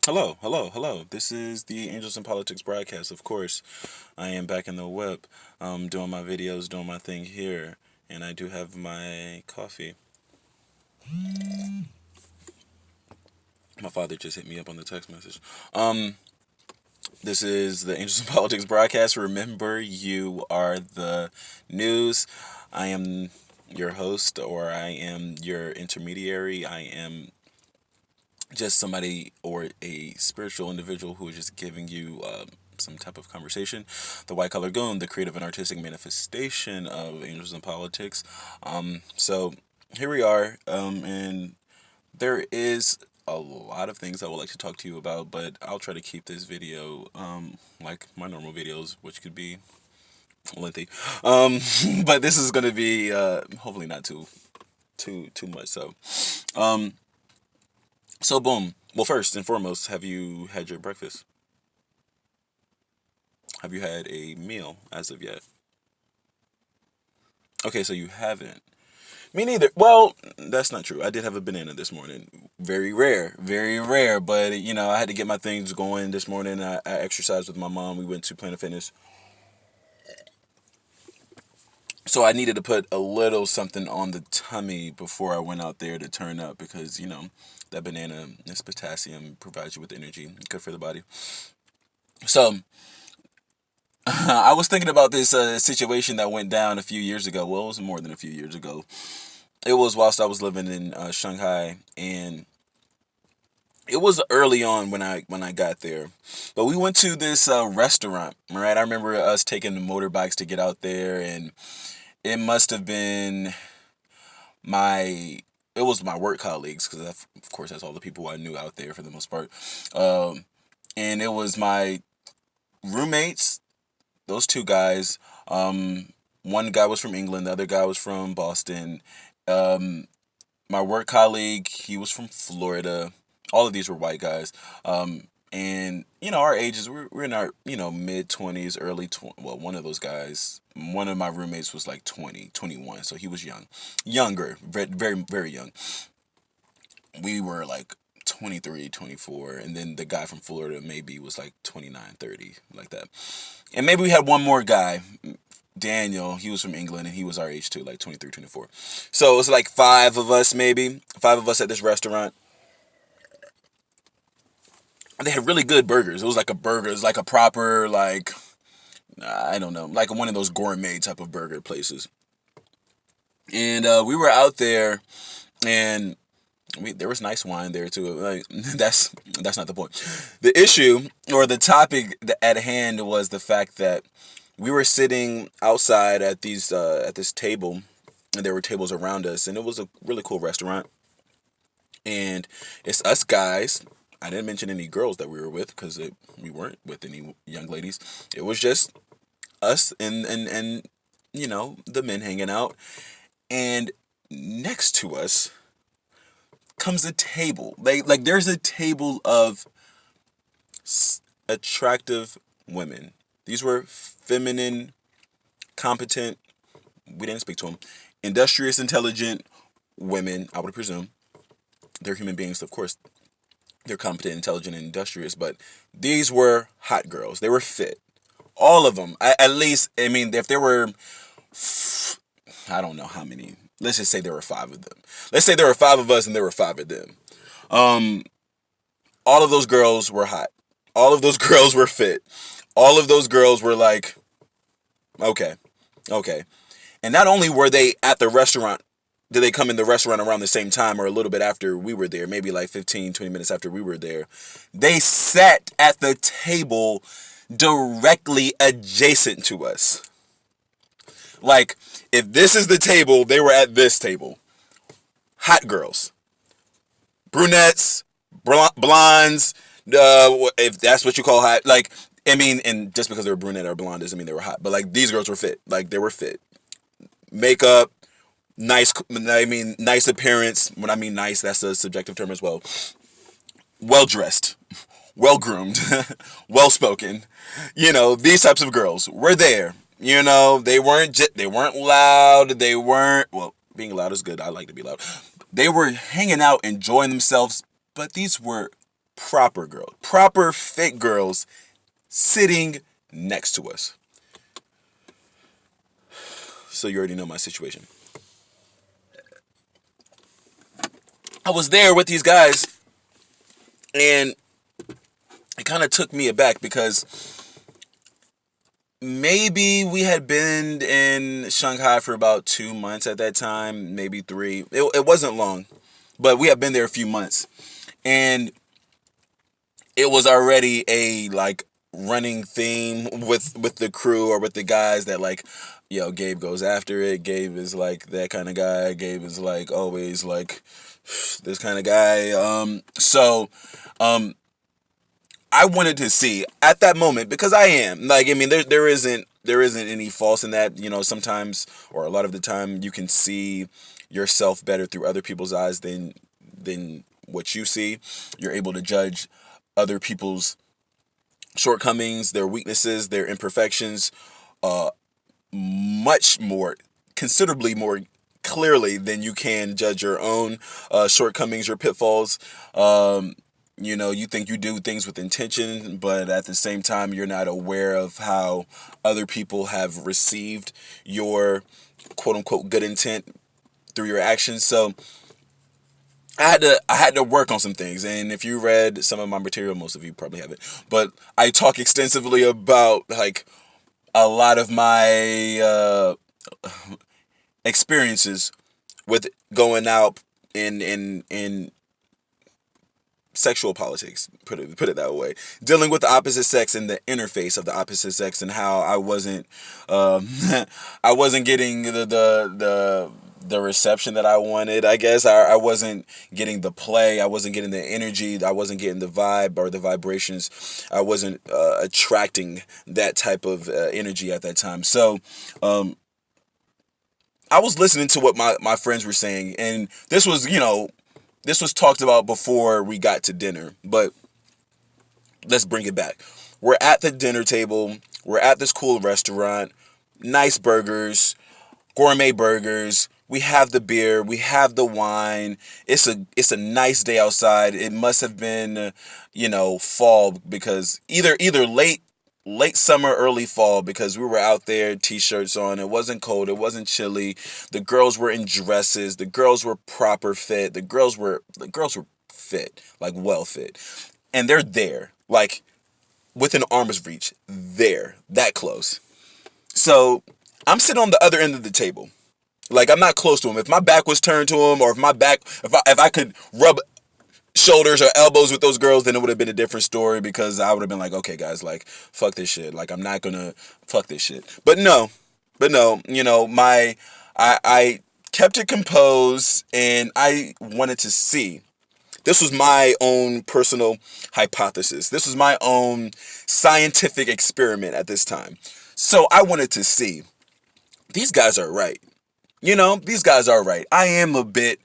Hello, hello, hello. This is the Angels in Politics broadcast. Of course, I am back in the web, doing my videos, doing my thing here, and I do have my coffee. My father just hit me up on the text message. Um, this is the Angels in Politics broadcast. Remember, you are the news. I am your host, or I am your intermediary. I am just somebody or a spiritual individual who is just giving you some type of conversation. The White Collar Goon, the creative and artistic manifestation of Angels in Politics. So here we are, and there is a lot of things I would like to talk to you about, but I'll try to keep this video like my normal videos, which could be lengthy. But this is going to be hopefully not too much. Um, so boom. Well, first and foremost, have you had your breakfast? Have you had a meal as of yet? Okay, so you haven't. Me neither. Well, that's not true. I did have a banana this morning. Very rare. But I had to get my things going this morning. I exercised with my mom. We went to Planet Fitness, so I needed to put a little something on the tummy before I went out there to turn up because that banana, this potassium provides you with energy, good for the body. So I was thinking about this situation that went down a few years ago. Well, it was more than a few years ago. It was whilst I was living in Shanghai, and it was early on when I got there. But we went to this restaurant, right? I remember us taking the motorbikes to get out there, and it must have been my it was my work colleagues because of course that's all the people I knew out there for the most part. And it was my roommates, those two guys. One guy was from England, the other guy was from Boston. Um, my work colleague, he was from Florida. All of these were white guys. And our ages, we're in our mid 20s, well, one of those guys, one of my roommates was like 20, 21, so he was younger, very, very young. We were like 23, 24, and then the guy from Florida maybe was like 29, 30, like that. And maybe we had one more guy, Daniel. He was from England, and he was our age too, like 23, 24. So it was like five of us, maybe five of us at this restaurant. They had really good burgers. It was like a burger. It was like a proper, like, I don't know, like one of those gourmet type of burger places. And we were out there, and there was nice wine there too. Like, that's not the point. The issue or the topic at hand was the fact that we were sitting outside at this table, and there were tables around us, and it was a really cool restaurant. And it's us guys. I didn't mention any girls that we were with because we weren't with any young ladies. It was just us and the men hanging out. And next to us comes a table. Like there's a table of attractive women. These were feminine, competent. We didn't speak to them. Industrious, intelligent women, I would presume. They're human beings, of course. They're competent, intelligent, and industrious, but these were hot girls. They were fit. All of them. At least, I mean, if there were, I don't know how many. Let's just say there were five of them. Let's say there were five of us and there were five of them. Um, all of those girls were hot. All of those girls were fit. All of those girls were like, okay, okay. And not only were they at the restaurant, did they come in the restaurant around the same time or a little bit after we were there, maybe like 15, 20 minutes after we were there. They sat at the table directly adjacent to us. Like, if this is the table, they were at this table. Hot girls. Brunettes, blondes, if that's what you call hot. Like, I mean, and just because they were brunette or blonde doesn't mean they were hot. But, like, these girls were fit. Like, they were fit. Makeup, nice appearance. When I mean nice, that's a subjective term as well. Well dressed, well groomed, well spoken. These types of girls were there. They weren't loud. They weren't, well, being loud is good. I like to be loud. They were hanging out, enjoying themselves, but these were proper girls, proper fit girls sitting next to us. So you already know my situation. I was there with these guys, and it kind of took me aback because maybe we had been in Shanghai for about 2 months at that time, maybe 3. It wasn't long, but we had been there a few months. And it was already a like running theme with the crew or with the guys that like, yo, Gabe goes after it. Gabe is like that kind of guy. Gabe is like always like this kind of guy. I wanted to see at that moment, because I am like, I mean, there isn't any false in that. You know, sometimes, or a lot of the time, you can see yourself better through other people's eyes than what you see. You're able to judge other people's shortcomings, their weaknesses, their imperfections, uh, much more, considerably more clearly than you can judge your own shortcomings, your pitfalls. You know, you think you do things with intention, but at the same time, you're not aware of how other people have received your quote unquote good intent through your actions. So I had to work on some things, and if you read some of my material, most of you probably haven't, but I talk extensively about like a lot of my experiences with going out in sexual politics, put it that way, dealing with the opposite sex and the interface of the opposite sex, and how I wasn't I wasn't getting the reception that I wanted. I guess I wasn't getting the play, I wasn't getting the energy, I wasn't getting the vibe or the vibrations. I wasn't attracting that type of energy at that time. So I was listening to what my friends were saying, and this was, this was talked about before we got to dinner, but let's bring it back. We're at the dinner table. We're at this cool restaurant. Nice burgers, gourmet burgers. We have the beer. We have the wine. It's a nice day outside. It must have been, fall, because either late summer, early fall, because we were out there, t-shirts on. It wasn't cold. It wasn't chilly. The girls were in dresses. The girls were proper fit. The girls were fit, like well fit. And they're there, like within arm's reach, there, that close. So I'm sitting on the other end of the table. Like, I'm not close to him. If my back was turned to him, or if I could rub shoulders or elbows with those girls, then it would have been a different story, because I would have been like, okay, guys, like, fuck this shit. Like, I'm not gonna fuck this shit. But no, I kept it composed, and I wanted to see. This was my own personal hypothesis. This was my own scientific experiment at this time. So I wanted to see, these guys are right. These guys are right. I am a bit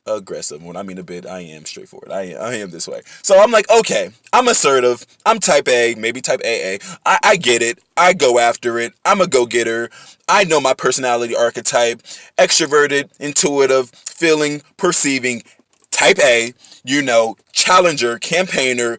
aggressive. When I mean a bit, I am straightforward. I am this way. So I'm like, okay, I'm assertive. I'm type A, maybe type AA. I get it. I go after it. I'm a go-getter. I know my personality archetype. Extroverted, intuitive, feeling, perceiving. Type A, challenger, campaigner,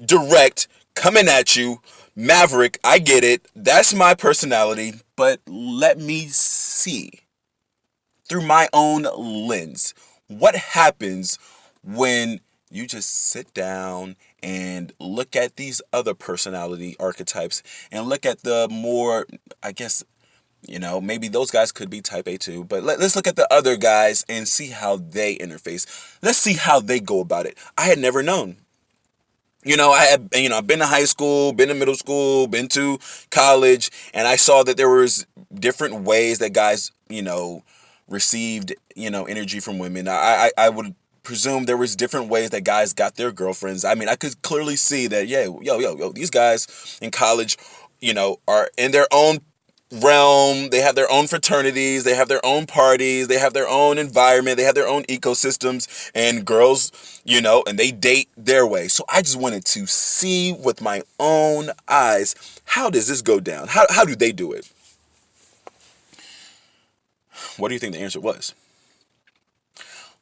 direct, coming at you, maverick. I get it. That's my personality. But let me see through my own lens what happens when you just sit down and look at these other personality archetypes, and look at the more, I guess, maybe those guys could be type A too, but let's look at the other guys and see how they interface. Let's see how they go about it. I had never known. I've been to high school, been to middle school, been to college, and I saw that there was different ways that guys, received, energy from women. I would presume there was different ways that guys got their girlfriends. I mean, I could clearly see that, yeah, yo, these guys in college, are in their own realm. They have their own fraternities, they have their own parties, they have their own environment, they have their own ecosystems, and girls, and they date their way. So I just wanted to see with my own eyes, how does this go down? How do they do it? What do you think the answer was?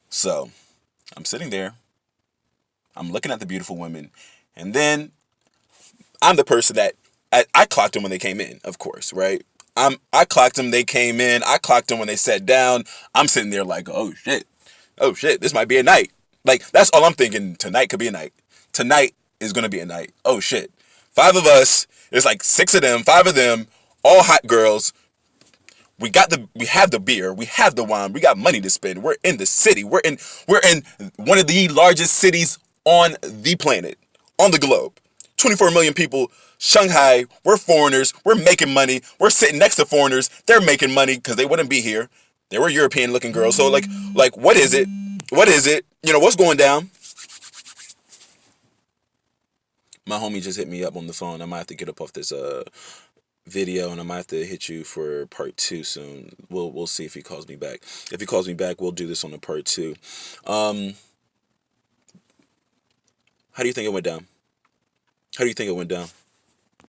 So I'm sitting there, I'm looking at the beautiful women, and then I'm the person that I clocked them when they came in, of course, right? I clocked them, they came in. I clocked them when they sat down. I'm sitting there like, oh shit, this might be a night. Like, that's all I'm thinking. Tonight could be a night. Tonight is gonna be a night. Oh shit, 5 of us. There's like 6 of them, 5 of them, all hot girls. We have the beer, we have the wine, we got money to spend. We're in the city. We're in one of the largest cities on the planet, on the globe. 24 million people. Shanghai. We're foreigners. We're making money. We're sitting next to foreigners. They're making money because they wouldn't be here. They were European looking girls. So like what is it? What is it? What's going down? My homie just hit me up on the phone. I might have to get up off this video, and I might have to hit you for part 2 soon. We'll see if he calls me back. If he calls me back, we'll do this on the part 2. How do you think it went down? How do you think it went down?